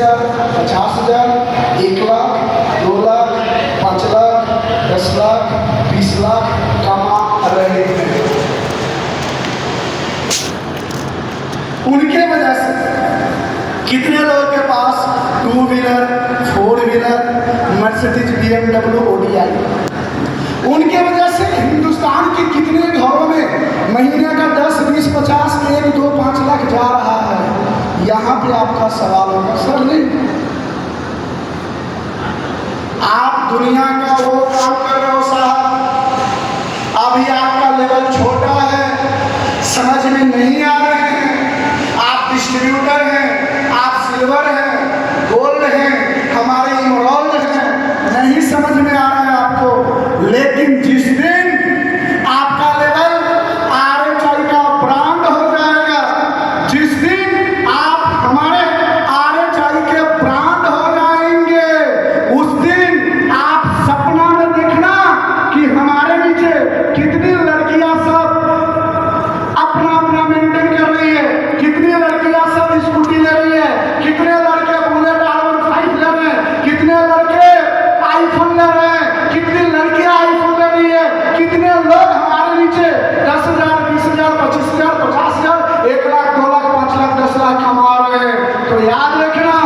20,000, 50,000, 1 लाख, 2 लाख, 5 लाख, 10 लाख, 20 लाख कमा रहे हैं। उनके वजह से कितने लोगों के पास 2 wheeler, 4 wheeler, Mercedes, BMW, ODI। उनके वजह से हिंदुस्तान के कितने घरों में महीने का 10, 20, 50, 1, 2, 5 लाख जा रहा है। यहाँ पे आपका सवाल होगा, सर नहीं, आप दुनिया का वो काम कर रहे हो साहब, अभी आपका लेवल छोटा है, समझ में नहीं आ रहे हैं, आप डिस्ट्रीब्यूटर हैं, आप सिल्वर हैं, गोल्ड हैं, हमारे इमराल्ड हैं, नहीं समझ में आ रहा है आपको। लेकिन जिस दिन आपका लेवल RHI का ब्रांड हो जाएगा, जिस दिन आप हमारे RHI के ब्रांड हो जाएंगे, उस दिन आप सपना में देखना कि हमारे नीचे कितनी लड़कियां सब अपना अपना मेंटेन कर रही है, कितनी लड़कियां सब स्कूटी ले रही है, कितने लड़के बुलेट R15 ले रहे हैं, कितने लड़के आईफोन ले रहे हैं, कितनी लड़कियां आईफोन ले रही है, कितने लोग हमारे नीचे 10,000, 20,000, 25,000, 50,000, 1 लाख, 2 लाख, 5 लाख, 10 लाख कमा रहे हैं। तो याद रखना,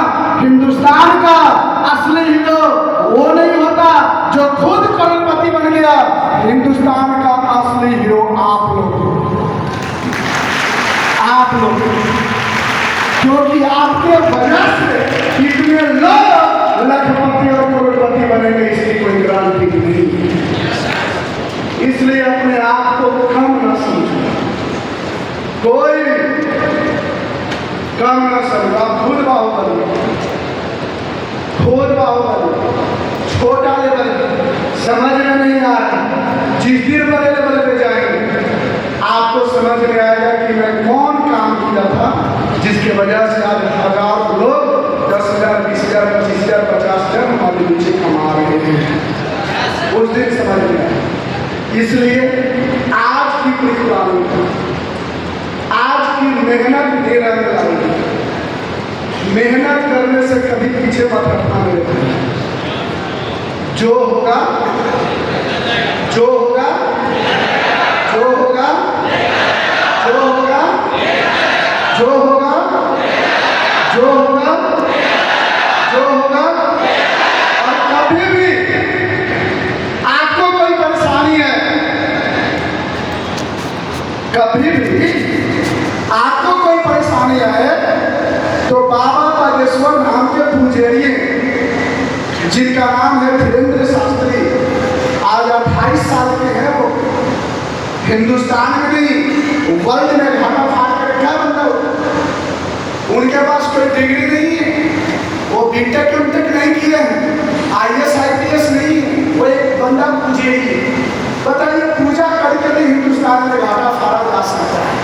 हिंदुस्तान का असली हीरो वो नहीं होता जो खुद करोड़पति बन गया, हिंदुस्तान का असली हीरो आप लोग, क्योंकि आपके वजह से इतने लोग लखपति और करोड़पति बनेंगे, इसकी कोई गारंटी नहीं है। इसलिए अपने आप को कम न समझो, कोई कम न समझो। खुद बाहुबली, छोटा लेवल समझ में नहीं आ रहा, जिस दिन बड़े लेवल पे जाएंगे आपको समझ में आएगा कि मैं कौन काम किया था जिसके वजह से आज हजारों लोग 10,000, 20,000, 25,000, 50,000 हमारे नीचे कमा रहे हैं। उस दिन समझ में आया। इसलिए आज की कुर्बानी, आज की मेहनत देर लगेगी, मेहनत करने से कभी पीछे मत हटना मेरे भाई। जो होगा, जो होगा, जो होगा, जो होगा, जो होगा, जो होगा, जो होगा, और कभी भी आपको कोई परेशानी है, कभी भी आपको कोई परेशानी है तो बाबा बागेश्वर नाम के पुजारी, जिनका नाम है धीरेन्द्र शास्त्री, आज 28 साल के हैं वो, हिंदुस्तान में नहीं वर्ल्ड में घाटा फाड़ कर क्या बंदा हो। उनके पास कोई डिग्री नहीं है, वो बीटेक नहीं किए हैं, IAS IPS नहीं है, वो एक बंदा पुजारी है। बताइए, पूजा करके नहीं हिंदुस्तान में घाटा फाड़ा जा सकता है।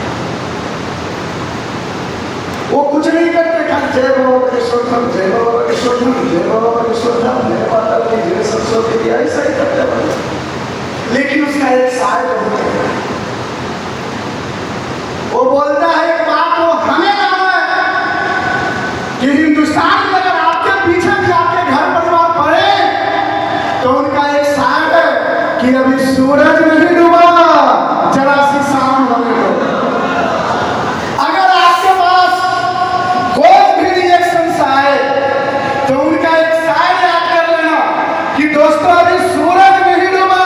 वो कुछ नहीं करते, जय बाबा बागेश्वर, जय बाबा बागेश्वर, जय बाबा बागेश्वर, जय माता की जय, सरस्वती, ऐसा ही करते हैं। लेकिन उसका एक साइड होता है, वो बोलता है एक बात, वो हमें जाना है कि हिंदुस्तान में अगर आपके पीछे भी आपके घर परिवार पड़े तो उनका एक साइड है कि अभी सूरज नहीं डूबा, जरा सी शाम होने दो। अगर आपके पास कोई भी रिएक्शन आए तो उनका एक साइड याद कर लेना कि दोस्तों अभी सूरज नहीं डूबा,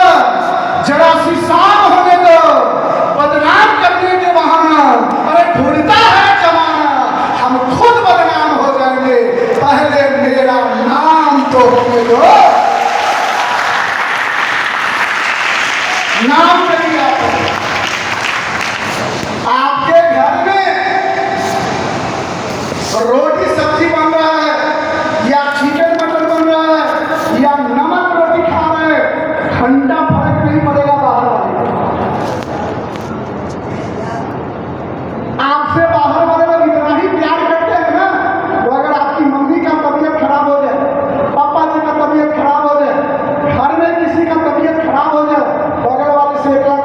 जरा सी शाम होने दो। बदनाम करने के बहाना, अरे ढूंढता है जमाना, हम खुद बदनाम हो जाएंगे, पहले मेरा नाम तो होने दो। नाम नहीं आता, आपके घर में रोटी सब्जी बन रहा है या चिकन मटन बन रहा है या नमक रोटी खा रहे हैं, घंटा फर्क नहीं पड़ेगा बाहर वाले। आपसे बाहर वाले लोग इतना ही प्यार करते हैं ना, तो अगर आपकी मम्मी का तबीयत खराब हो जाए, पापा जी का तबीयत खराब हो जाए, घर में किसी का तबीयत खराब हो जाए, बगल वाले से 1 लाख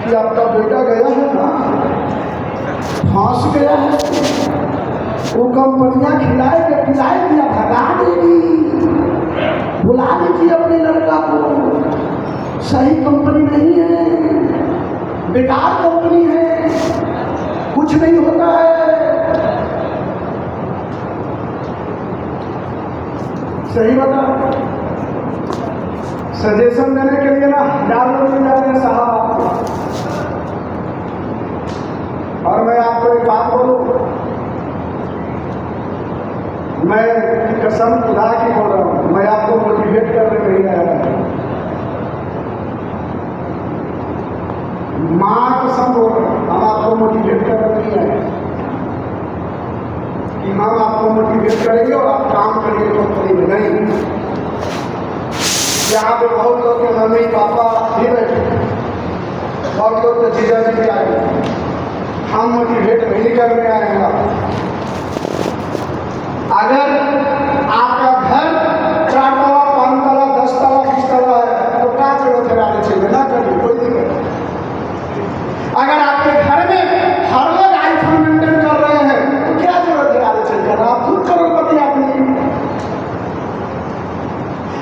कि आपका बेटा गया है ना, फंस गया है, वो कंपनियां खिलाएगी पिलाएगी या भगा देगी। बुला लीजिए अपने लड़का को, सही कंपनी नहीं है, बेकार कंपनी है, कुछ नहीं होता है। सही बता, सजेशन देने के लिए ना 1000 लोग मिल जाते हैं साहब आपको। और मैं आपको एक बात बोलूं, मैं कसम खुदा की बोल रहा हूं, मैं आपको मोटिवेट करने नहीं आया, मां कसम बोल रहा हूं, हम आपको मोटिवेट करने नहीं आए कि हम आपको मोटिवेट करेंगे और आप काम करेंगे कंपनी में, नहीं। यहाँ पे बहुत लोग के मम्मी पापा भी बैठे, बहुत लोग के जीजा जी भी आए, हम मोटिवेट नहीं करने आएगा। अगर आपका घर 4 तला 5 तला 10 तला 20 तला है तो क्या जरूरत है आगे चाहिए ना करिए, कोई दिक्कत नहीं। अगर आपके घर में हर लोग आईफोन मेंटेन कर रहे हैं तो क्या जरूरत है आगे चलकर, आप खुद करोड़पति आदमी।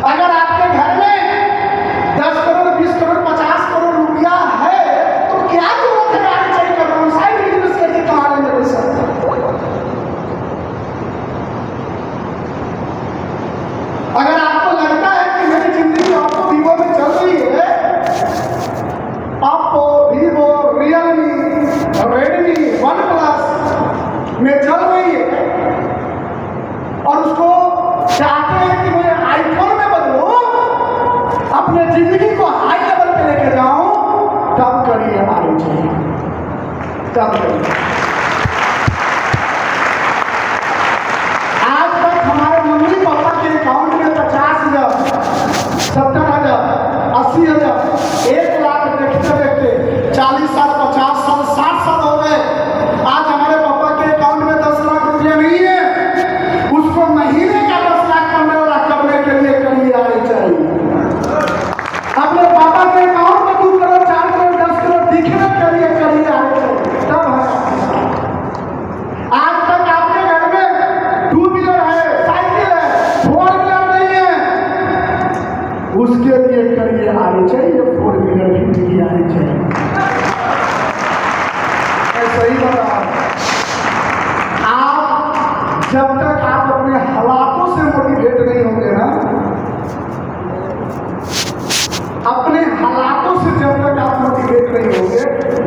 अगर आपके घर में 10 करोड़ 20 करोड़ 50 करोड़ रुपया है तो क्या जरूरत है आगे चल कर साइड बिजनेस करके कमा लेंगे पैसा। अगर आपको लगता है कि मेरी जिंदगी ऑप्पो वीवो में चल रही है, Oppo Vivo Realme Redmi one plus में चल रही है और उसको चाहते हैं कि मैं आईफोन में बदलूं, अपने जिंदगी को हाई लेवल पे लेके जाऊं, तब करिए आगे चाहिए, तब करिए। आज तक हमारे मम्मी पापा के अकाउंट में 50,000 70,000 80,000 1 लाख देखते देखते 40 साल 50 साल 60 साल हो गए। आज हमारे पापा के अकाउंट में 10 लाख रुपया नहीं है, उसको महीने का 10 लाख 15 लाख करने के लिए करिए आने चाहिए। अपने पापा के अकाउंट में 2 करोड़ 4 करोड़ 10 करोड़ दिखने के लिए करिए आने चाहिए, तब है। आज तक आपके घर में 2 व्हीलर है, साइकिल है, 4 व्हीलर नहीं है, उसके लिए करिए आने चाहिए, 4 व्हीलर भी करिए आने चाहिए। सही बता, आप जब तक आप अपने हालातों से मोटिवेट नहीं होंगे ना, अपने हालातों से जब तक आप मोटिवेट नहीं होंगे,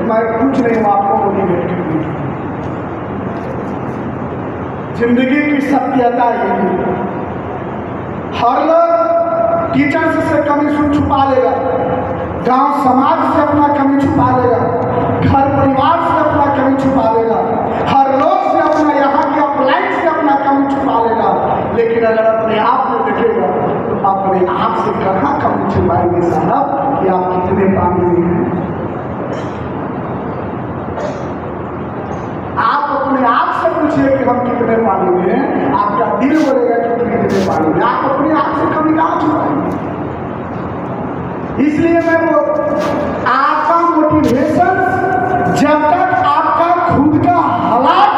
मैं कुछ नहीं हूं आपको मोटिवेट करने की। जिंदगी की सत्यता ये है, हर लोग टीचर्स से कमी छुपा लेगा, गांव समाज से अपना कमी छुपा लेगा, घर परिवार से अपना कमी छुपा लेगा, हर लोग से अपना यहाँ के अपलाइन से अपना कमी छुपा लेगा, लेकिन अगर अपने आप में देखेगा तो अपने आप से कहाँ कमी छुपाएंगे साहब कि आप कितने पानी में हैं। आप अपने आप से पूछिए कि हम कितने पानी में हैं, आपका दिल बोलेगा कि तुम कितने पानी में। आप अपने आप से कमी कहाँ छुपाएंगे। इसलिए मैं वो आपका मोटिवेशन जब तक आपका खुद का हालात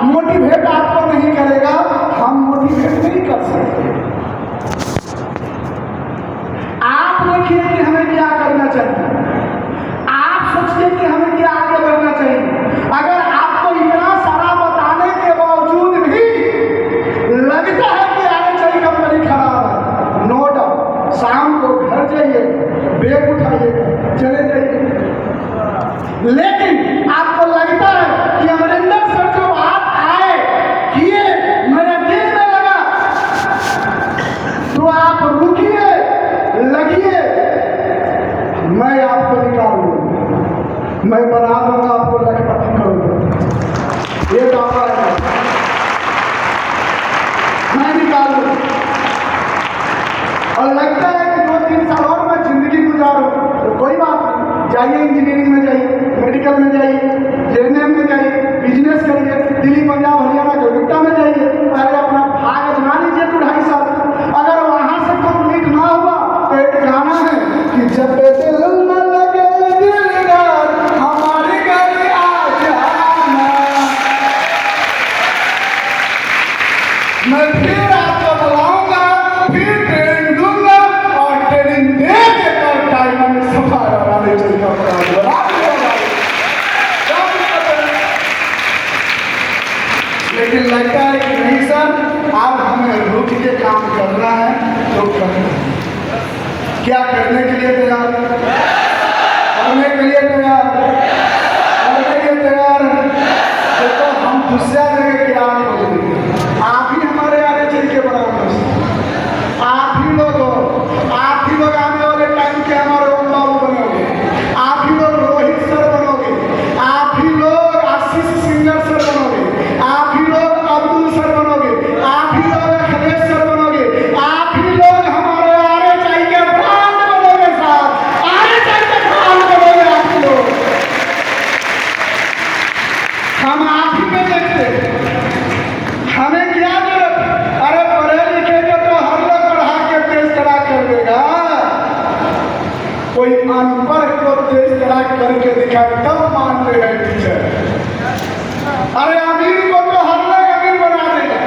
मोटिवेट आपको नहीं करेगा, हम मोटिवेट नहीं कर सकते। आप देखिए कि हमें क्या करना चाहिए, आप सोचिए कि हमें क्या आगे बढ़ना चाहिए। अगर आपको इतना सारा बताने के बावजूद भी लगता है कि आगे चाहिए कंपनी खराब है, नो डाउट, शाम को घर जाइए, बैग उठाइए, चले जाइए। लेकिन आपको लगता है कि अमरिंदर सर जो बात आए किए मेरे दिल में लगा, तो आप रुकिए, लगिए, मैं आपको निकालूंगा, मैं बना दूंगा, आपको लखपति करूंगा, ये दावा है, मैं निकालूंगा। और लगता है कि 2-3 साल और मैं जिंदगी गुजारूं, तो कोई बात नहीं, जाइए इंजीनियरिंग में जाइए, मेडिकल में जाइए, जेएनएम में जाइए, बिजनेस करिए, दिल्ली पंजाब हरियाणा कलकत्ता में जाइए, पहले अपना भाग अजमा लीजिए 2-2.5 साल। अगर वहां से कंप्लीट ना हुआ तो एक गाना है कि जब दिल न लगे दिलदार क्या करने के लिए तैयार? करने के लिए तैयार? करने के लिए तैयार? तो हम दूसरा जगह क्या खोज देंगे? आप ही हमारे आगे चल के बराबर, आप ही लोग आने वाले टाइम के हमारे ओम बाबू बनोगे, आप ही लोग रोहित सर बनोगे, आप ही लोग आशीष सिंगर सर बनोगे, आप ही लोग अब्दुल सर बनोगे, आप ही लोग अखिलेश सर बनोगे, आप ही लोग हमारे आगे चल के ब्रांड बनोगे साहब, आगे चल के ब्रांड बनोगे आप ही लोग। हम आप ही में देखते, हमें क्या जरूरत? अरे पढ़े लिखे को तो हर लोग पढ़ा के देश खड़ा कर देगा, कोई अनपढ़ को देश खड़ा करके दिखाए तब मानते हैं टीचर। अरे अमीर को तो हर लोग अमीर बना देगा,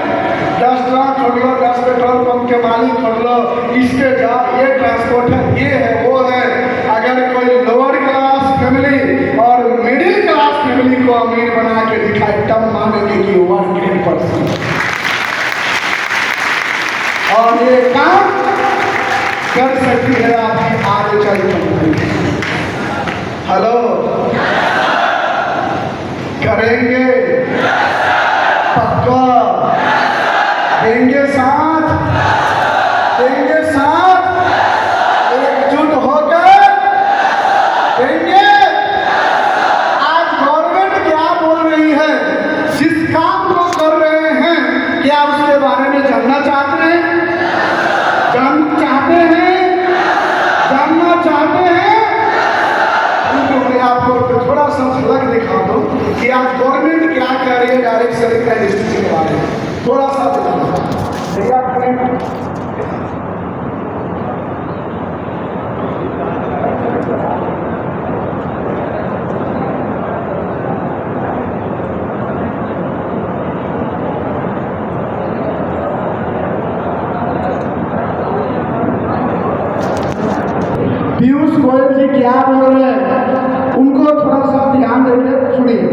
10 ट्रक खोल लो, 10 पेट्रोल पंप के मालिक खोल लो, इसके जा ये ट्रांसपोर्ट है, ये है वो है। अगर कोई लोअर क्लास फैमिली और मिडिल क्लास फैमिली को अमीर बना के दिखाए तब मानेंगे कि वर्किंग पर्सन। और ये काम कर सकती है आपकी आगे चल कंपनी। हेलो, करेंगे पक्का, देंगे साथ, देंगे साथ, एकजुट होकर देंगे। आज गवर्नमेंट क्या बोल रही है, जिस काम को कर रहे हैं, क्या उसके बारे में जानना चाहते हैं? जानना चाहते हैं? तो मैं आपको थोड़ा सा झलक दिखा दूं कि आज गवर्नमेंट क्या कह रही है डायरेक्ट सेलिंग रजिस्ट्री के बारे में, थोड़ा सा भैया पीयूष गोयल जी क्या बोल रहे हैं, उनको थोड़ा सा ध्यान देकर सुनिए।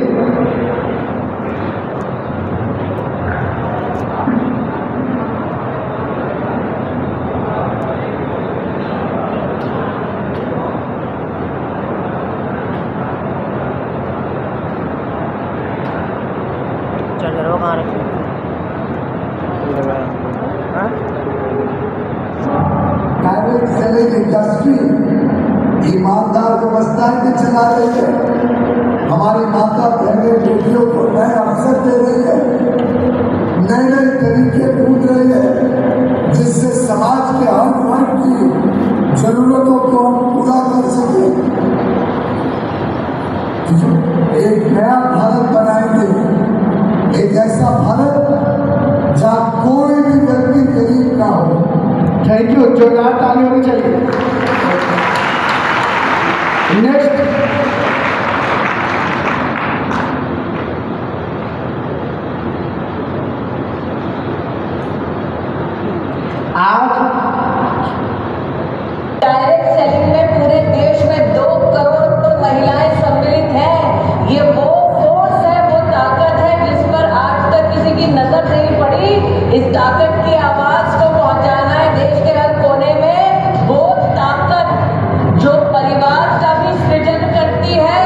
डायरेक्ट सेलिंग इंडस्ट्री ईमानदार व्यवस्था में चला रही है, हमारी माता बहनें बेटियों को नए अवसर दे रही है, नए नए तरीके ढूंढ रही है, जिससे समाज के हर वर्ग की जरूरतों को हम पूरा कर सके। एक नया भारत बनाएंगे, एक ऐसा भारत जहाँ कोई भी व्यक्ति गरीब ना हो। थैंक यू, जोरदार ताली होनी चाहिए। नेक्स्ट, आज डायरेक्ट सेलिंग में पूरे देश में 2 करोड़ तो महिलाएं सम्मिलित हैं। ये वो फोर्स है, वो ताकत है जिस पर आज तक किसी की नजर नहीं पड़ी। इस ताकत की आवाज को पहुंचाना है देश के हर कोने में। वो ताकत जो परिवार का भी सृजन करती है,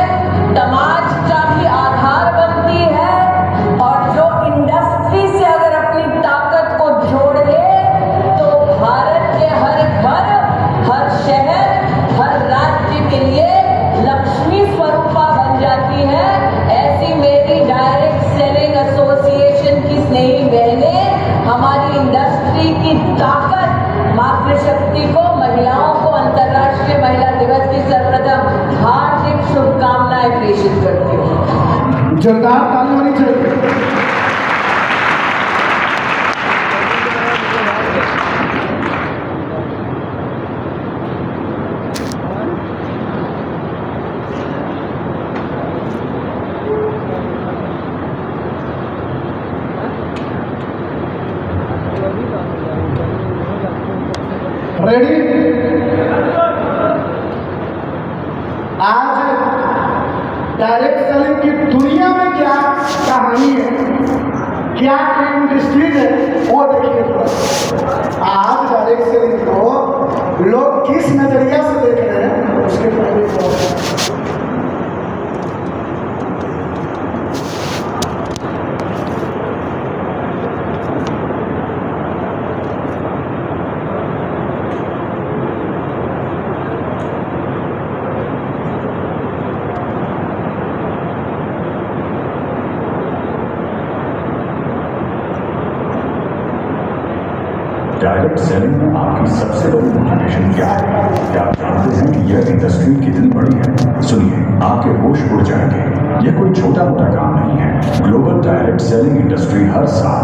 समाज का भी आधार बनती है, और जो इंडस्ट्री से अगर अपनी ताकत को जोड़ ले तो भारत के हर घर, हर शहर, हर राज्य के लिए लक्ष्मी स्वरूपा बन जाती है। ऐसी मेरी डायरेक्ट सेलिंग एसोसिएशन की स्नेही बहनें हमारी इंडस्ट्री की ताकत, मातृशक्ति को, महिलाओं को अंतर्राष्ट्रीय महिला दिवस की सर्वप्रथम हार्दिक शुभकामनाएं प्रेषित करती हूँ। जोरदार ताली होनी चाहिए। रेडी? आज डायरेक्ट सेलिंग की दुनिया में क्या कहानी है, क्या इंडस्ट्रीज है, वो देखिए। आज डायरेक्ट सेलिंग को लोग किस नजरिया से देख रहे हैं उसके पहले तो डायरेक्ट सेलिंग में आपकी सबसे बड़ी मोटिवेशन क्या है? क्या आप जानते हैं कि यह इंडस्ट्री कितनी बड़ी है? सुनिए, आपके होश उड़ जाएंगे। यह कोई छोटा मोटा काम नहीं है। ग्लोबल डायरेक्ट सेलिंग इंडस्ट्री हर साल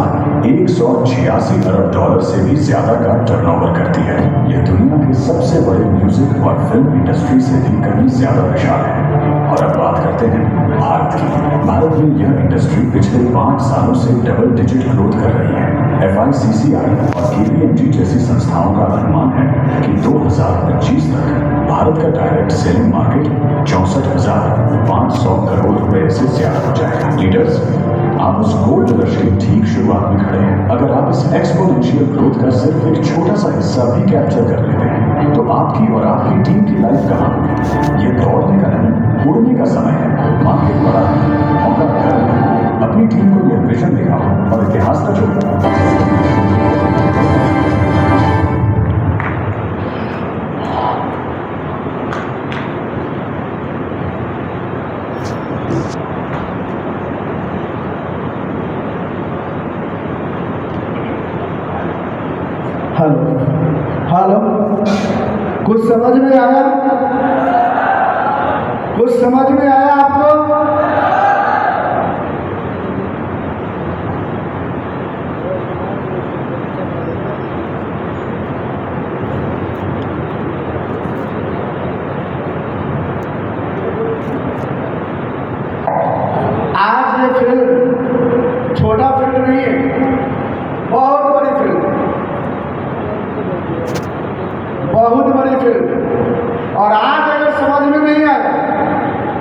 186 अरब डॉलर से भी ज्यादा का टर्नओवर करती है। यह दुनिया के सबसे बड़े म्यूजिक और फिल्म इंडस्ट्री से भी कहीं ज्यादा विशाल है। और अब बात करते हैं भारत की। भारत में यह इंडस्ट्री पिछले 5 सालों से डबल डिजिट ग्रोथ कर रही है। FICCI और KPMG जैसी संस्थाओं का अनुमान है कि 2025 तक भारत का डायरेक्ट सेलिंग मार्केट 64,500 करोड़ रुपए से ज्यादा हो जाएगा। लीडर्स, आप उस गोल्ड रश की ठीक शुरुआत में खड़े हैं। अगर आप इस एक्सपोनेंशियल ग्रोथ का सिर्फ एक छोटा सा हिस्सा भी कैप्चर कर लेते हैं तो आपकी और आपकी टीम की लाइफ कहाँ होगी? ये दौड़ने का नहीं, उड़ने का समय है। मार्केट बड़ा है, मौका घर है। अपनी टीम को यह विजन दिखाओ और इतिहास का जोड़ो। हेलो, कुछ समझ में आया? कुछ समझ में आया आपको? आज ये फिल्म छोटा फिल्म नहीं है, बहुत बड़ी फिल्म, बहुत बड़ी फिल्म। और आज अगर समझ में नहीं आएगा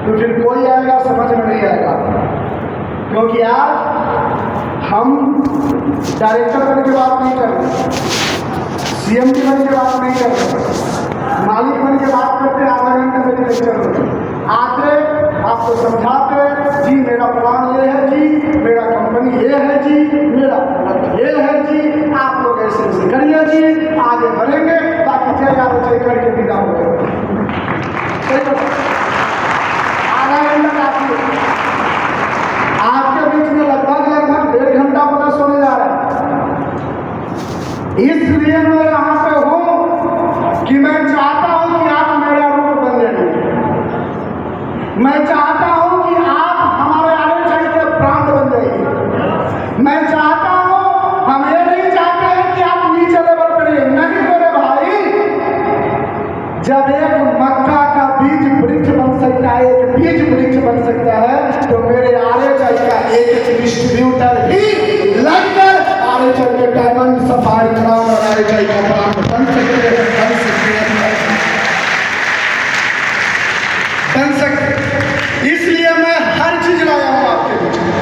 तो फिर कोई आएगा समझ में नहीं आएगा। क्योंकि आज हम डायरेक्टर बन के बात नहीं कर रहे, CM बन के बात नहीं कर रहे, मालिक बन के बात करते आधा घंटे में लेक्चर होते आते आपको समझाते जी मेरा प्लान ये है जी, मेरा कंपनी ये है जी, मेरा प्रोडक्ट ये है जी, आप लोग ऐसे ऐसे करिए जी, आगे बढ़ेंगे, बाकी जय यार जय करके विदा हो गए। आधा घंटा आपके बीच में लगभग 1.5 घंटा प्लस होने जा रहा है। इसलिए मैं यहाँ पे हूँ कि मैं चाहता हूँ कि आप मेरा रूप बन जाइए। मैं चाहता हूँ कि आप हमारे आगे चल के ब्रांड बन जाइए। मैं चाहता हूँ, हम ये नहीं चाहते हैं कि आप नीचे लेवल पर रहिए। नहीं मेरे भाई, जब एक मक्का का बीज वृक्ष बन सकता है, एक बीज वृक्ष बन सकता है, तो मेरे आगे चल का एक डिस्ट्रीब्यूटर ही लगकर आगे चल के डायमंड सफारी क्राउन और आगे चल का ब्रांड बन सकते हैं, बन सकते। इसलिए मैं हर चीज लाया हूँ आपके बीच में।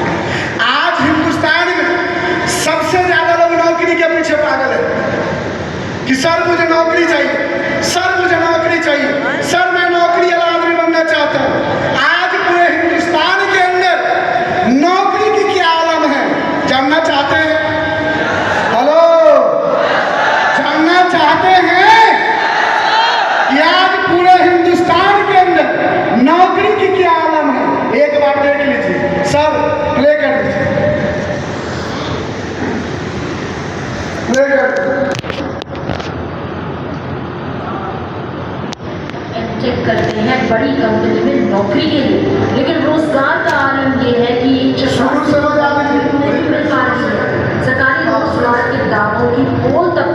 आज हिंदुस्तान में सबसे ज्यादा लोग नौकरी के पीछे पागल है कि सर मुझे नौकरी चाहिए, सर मुझे नौकरी चाहिए, सर मैं नौकरी वाला आदमी बनना चाहता हूँ। आज पूरे हिंदुस्तान के अंदर नौकरी की क्या आलम है जानना चाहते हैं? हेलो, जानना चाहते हैं कि आज पूरे हिंदुस्तान के अंदर नौकरी की क्या आलम है? एक बार देख लीजिए सर, प्ले कर दीजिए, प्ले कर चेक करते हैं बड़ी कंपनी में नौकरी के लिए, लेकिन रोजगार का आलम ये है कि शुरू से बजा दीजिए। नहीं मिल पा रही है। सरकारी रोजगार के दावों की पोल तक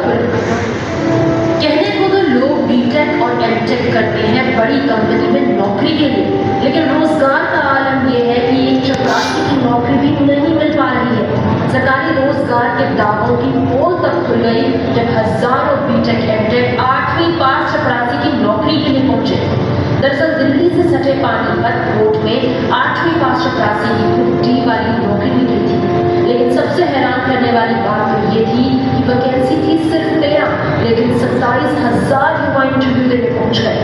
कहने को तो लोग बीटेक और एमटेक करते हैं बड़ी कंपनी में नौकरी के लिए, लेकिन रोजगार का आलम ये है कि एक चपरासी की नौकरी भी नहीं मिल पा रही है। सरकारी रोजगार के दावों की पोल तक खुल गई जब हजारों बीटेक एमटेक 8वीं पास चपरासी की नौकरी के लिए पहुंचे। दरअसल दिल्ली से सटे पानीपत कोर्ट में 8वीं पास चपरासी की ग्रुप डी वाली नौकरी निकली थी, लेकिन सबसे हैरान करने वाली बात तो ये थी कि वैकेंसी थी सिर्फ 13, लेकिन 27,000 युवा इंटरव्यू देने पहुंच गए।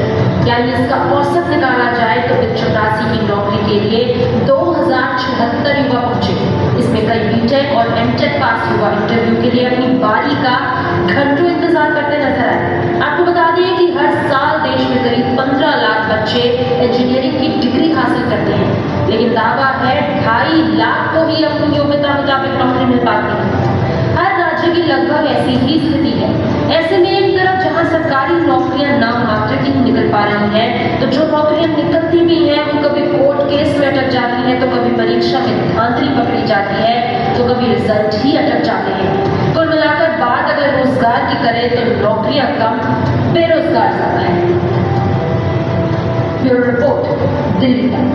यानी इसका औसत निकाला जाए तो 84 की नौकरी के लिए 2076 युवा पहुंचे। इसमें कई बीटेक और एमटेक पास युवा इंटरव्यू के लिए अपनी बारी का घंटों इंतजार करते नजर आए। आपको बता दें कि हर साल देश में करीब 15 लाख बच्चे इंजीनियरिंग की डिग्री हासिल करते हैं, लेकिन दावा है 2.5 लाख को ही अपनी योग्यता मुताबिक नौकरी मिल पाती है। हर राज्य की लगभग ऐसी ही स्थिति है। ऐसे में एक तरफ जहां सरकारी नौकरियां नाम मात्र की निकल पा रही हैं, तो जो नौकरियां निकलती भी हैं वो कभी कोर्ट केस में अटक जाती हैं, तो कभी परीक्षा में धांधली पकड़ी जाती है, तो कभी रिजल्ट ही अटक जाते हैं। कुल मिलाकर बात अगर रोजगार की करें तो नौकरियां कम, बेरोजगार ज्यादा है। ब्यूरो रिपोर्ट, दिल्ली तक।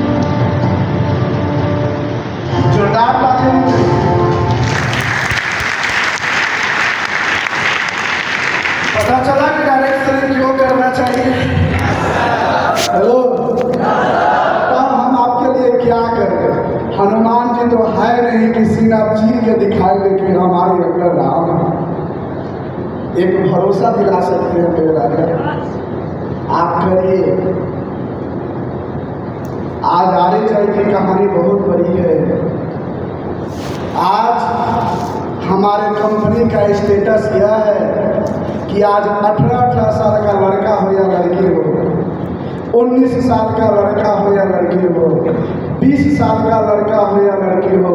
जोरदार तालियां। पता चला कि डायरेक्ट सेलिंग क्यों करना चाहिए। हेलो, तब हम आपके लिए क्या करें? हनुमान जी तो है नहीं कि सीना चीर के दिखाएंगे कि हमारे अंदर राम है। एक भरोसा दिला सकते हैं मेरे राजा, आप करिए। आज आरे चाय की कहानी बहुत बड़ी है। आज हमारे कंपनी का स्टेटस यह है कि आज 18 साल का लड़का हो या लड़की हो, 19 साल का लड़का हो या लड़की हो, 20 साल का लड़का हो या लड़की हो,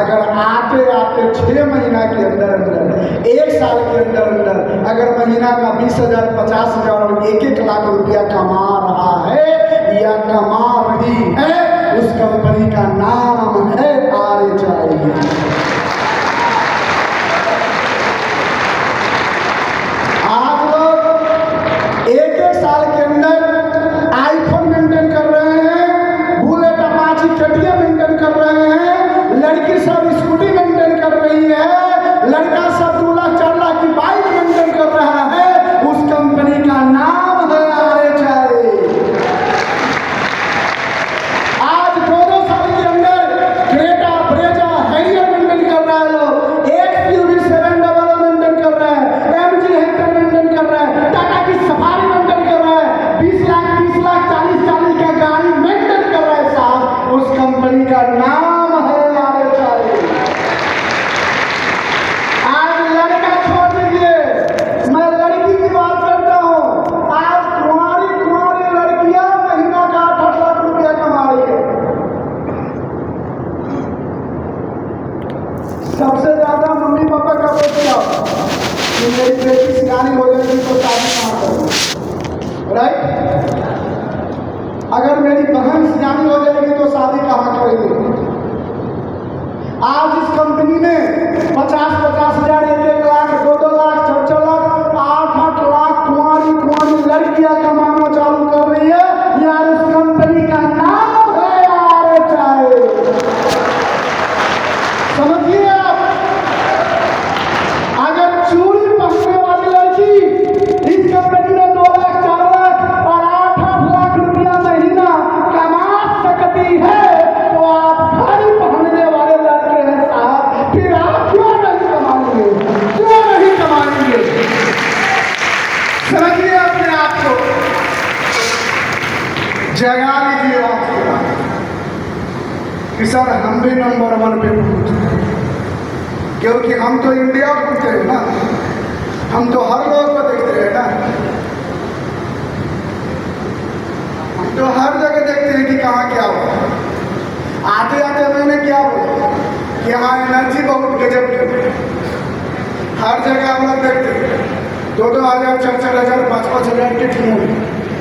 अगर आते आते 6 महीना के अंदर अंदर, 1 साल के अंदर अंदर अगर महीना का 20,000, 50,000 और 1-1 लाख रुपया कमा रहा है या कमा रही है, उस कंपनी का नाम है आरे चाहिए। आप लोग 1-1 साल के अंदर आईफोन मेंटेन कर रहे हैं, बुलेट अपाची KTM मेंटेन कर रहे हैं, लड़की सब स्कूटी मेंटेन कर रही है, लड़का सब 2 लाख 4 लाख की बाइक मेंटेन कर रहा है, उस कंपनी का नाम है आरे चाहिए। आज 2-2 साल के अंदर क्रेटा, ब्रेजा, हैरियर मेंटेन कर रहा है लोग, एक SUV 700 मेंटेन कर रहा है, MG हेक्टर मेंटेन कर रहा है, टाटा की सफारी मेंटेन कर रहा है, 20 लाख 30 लाख 40 का गाड़ी मेंटेन कर रहा है साहब, उस कंपनी का नाम है आरे चाहिए। आज लड़का छोड़ दीजिए, मैं लड़की की बात करता हूँ। आज कुंवारी लड़कियां महीना का 8 लाख रुपया कमा रही है। सबसे ज्यादा मम्मी पापा का बोलते हो कि मेरी बेटी सियानी हो जाएगी तो शादी कहाँ करूँ, राइट? अगर मेरी बहन सियानी हो जाएगी तो शादी कहाँ करेंगे? आज इस कंपनी ने 50-50 हजार, 1-1 लाख, 2-2 लाख, 4-4 लाख, 8-8 लाख कुंवारी लड़कियां कमाना चालू कर रही है। यार इस कंपनी का नाम है आरे चाहिए। समझिए आप, अगर चूड़ी पहनने वाली लड़की इस कंपनी में 2 लाख 4 लाख और 8-8 लाख रुपया महीना कमा सकती है, तो आप घड़ी पहनने वाले लड़के हैं साहब, फिर आप क्यों नहीं कमाएंगे? क्यों नहीं कमाएंगे? समझिए अपने आप को, जगा लीजिए आप कि सर हम भी नंबर 1 पे पहुंचे, क्योंकि हम तो इंडिया घूमते हैं ना, हम तो हर लोग को देखते हैं ना, हम तो हर जगह देखते हैं कि कहाँ क्या हुआ। आते आते मैंने क्या बोला कि यहाँ एनर्जी बहुत गजब की, हर जगह हम लोग देखते हैं 2-2 हज़ार, 4-4 हज़ार, 5-5 हज़ार के टीम।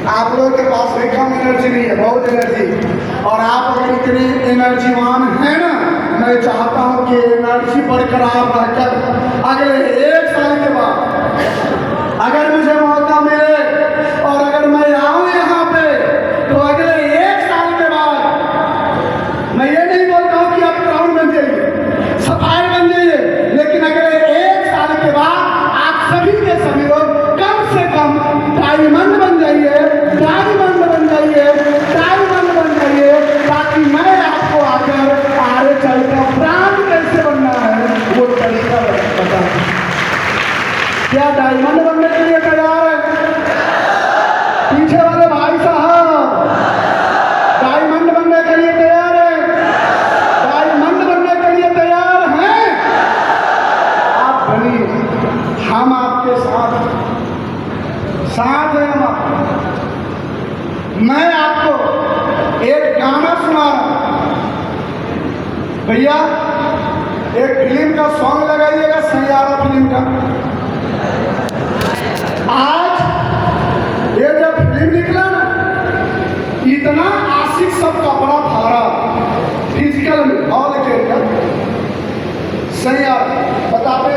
आप लोगों के पास भी कम एनर्जी नहीं है, बहुत एनर्जी। और आप अगर इतने एनर्जीवान हैं ना, मैं चाहता हूं कि एनर्जी बरकरार रहकर अगले 1 साल के बाद अगर मुझे मौका मिले और अगर मैं आऊं यहाँ पे, तो अगले 1 साल के बाद मैं ये नहीं बोलता हूँ कि आप क्राउन बन जाइए, सफाई बन जाइए, लेकिन अगले 1 साल के बाद आप सभी के सभी लोग कम से कम डायमंड बन जाइए, डायमंड बन जाइए, डायमंड बन जाइए, ताकि मैं आपको आकर आरे चल का ब्रांड कैसे बनना है वो तरीका बता। क्या डायमंड बनने के लिए भैया एक फिल्म का सॉन्ग लगाइएगा, सैयारा फिल्म का। आज ये जब फिल्म निकला ना, इतना आशिक सब कपड़ा फाड़ा फिजिकल में और लेके सैयारा बताते